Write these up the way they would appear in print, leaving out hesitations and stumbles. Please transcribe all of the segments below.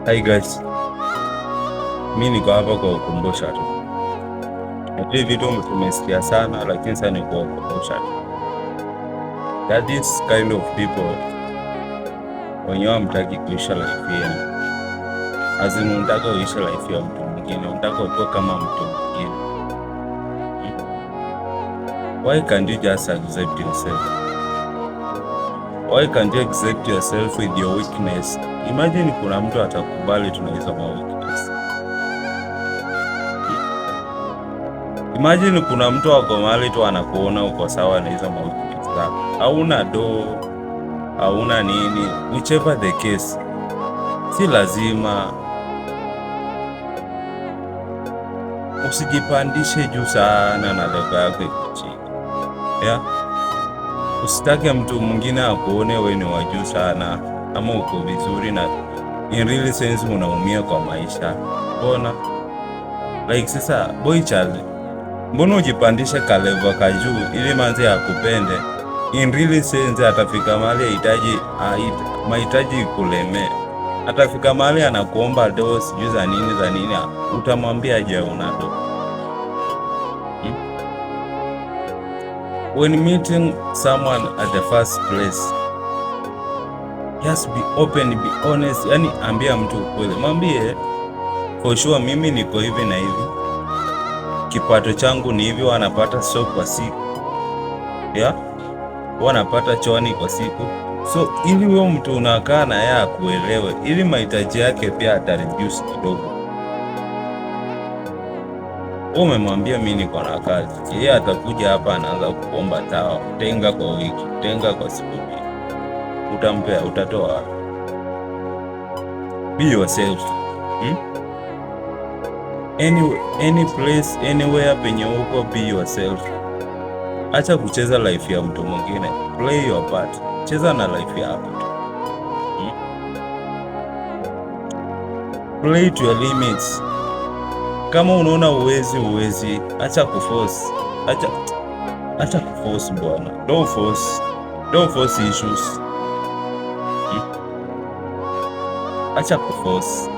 Hi guys, mi niko hapa kwa ukumbusha tu. Najua vitu tumesikia sana, lakini sasa ni kwa ukumbusha tu. That this kind of people wenyewe hamtaki kuisha life yenu. Azini unataka uisha life ya mtu mwingine, unataka ukuwe kama mtu mwingine. Why can't you just accept yourself? Why can't you accept yourself with your weakness? Imagine kuna mtu atakubali tuna hizo weakness. Imagine kuna mtu wako mahali tu anakuona uko sawa na hizo weakness zako. Hauna do, hauna nini, whichever the case. Si lazima usijipandishe juu sana na level yako iko chini. Yeah? Usitake mtu mwingine akuone wewe ni wa juu sana ama uko vizuri na in real sense unaumia kwa maisha. Mbona? Like sasa boy child, mbona ujipandishe ka level ka juu ili manzi akupende? In real sense atafika mahali mahitaji kulemea. Atafika mahali anakuomba do sijui za nini, utamwambia aje una do? When meeting someone at the first place, just be open, be honest. Yani ambia mtu ukweli, mwambie for sure mimi niko hivi na hivi, kipato changu ni hivi, wanapata so kwa siku, yeah, wanapata choani kwa siku. So ili wewe mtu unakaa na yeye akuelewe, ili mahitaji yake pia atareduce kidogo. Umemwambia mimi niko na kazi, yeye atakuja hapa anaanza kuomba tawa, tenga kwa wiki, tenga kwa siku mbili. Utampea, utatoa. Be yourself. Any place, anywhere penye uko, be yourself. Acha kucheza life ya mtu mwingine. Play your part. Cheza na life yako. Play to your limits. Kama unaona uwezi, acha kuforce. Acha kuforce bwana. Don't force issues. Acha kuforce.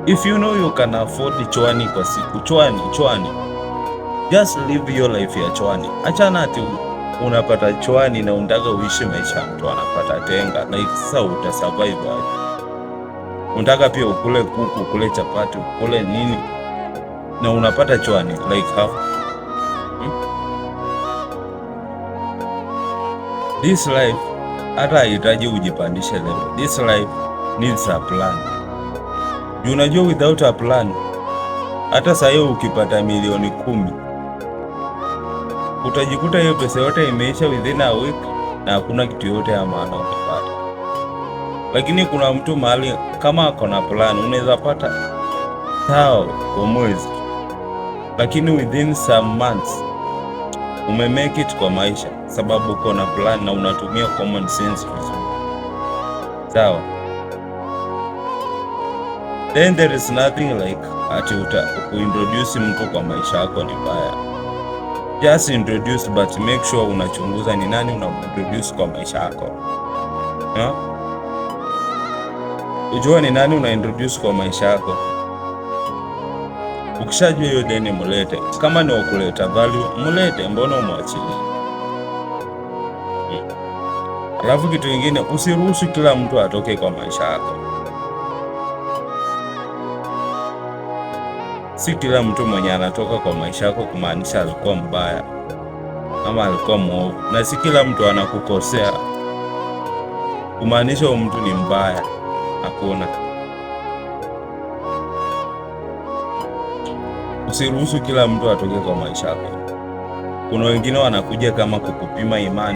If you know you can afford chwani kwa siku, chwani. Just live your life ya chwani. Acha nati unapata chwani na unataka uishi maisha mtu anapata tenga. Like sasa utasurvive aje? Unataka pia ukule kuku, ukule chapati, ukule nini na unapata chwani, like how? This life hata haihitaji ujipandishe level. This life needs a plan. Unajua without a plan, hata saa hiyo ukipata milioni 10 utajikuta hiyo pesa yote imeisha within a week na hakuna kitu yote ya maana umepata. Lakini kuna mtu mahali kama ako na plan, unaweza pata sawa kwa mwezi, lakini within some months umemake it kwa maisha, sababu uko na plan na unatumia common sense vizuri. Sawa? Then there is nothing like ati kuintroduce mtu kwa maisha yako ni mbaya. Just introduce, but make sure unachunguza ni nani unaintroduce kwa maisha yako. Yeah? Ujua ni nani unaintroduce kwa maisha yako. Ukishajua hiyo deni mulete. Kama ni wakuleta value, mulete, mbona umwachilie? Alafu kitu kingine, usiruhusu kila mtu atoke kwa maisha yako. Si kila mtu mwenye anatoka kwa maisha yako kumaanisha alikuwa mbaya ama alikuwa mwovu, na si kila mtu anakukosea kumaanisha mtu ni mbaya. Hakuna. Usiruhusu kila mtu atoke kwa maisha yako. Kuna wengine wanakuja kama kukupima imani.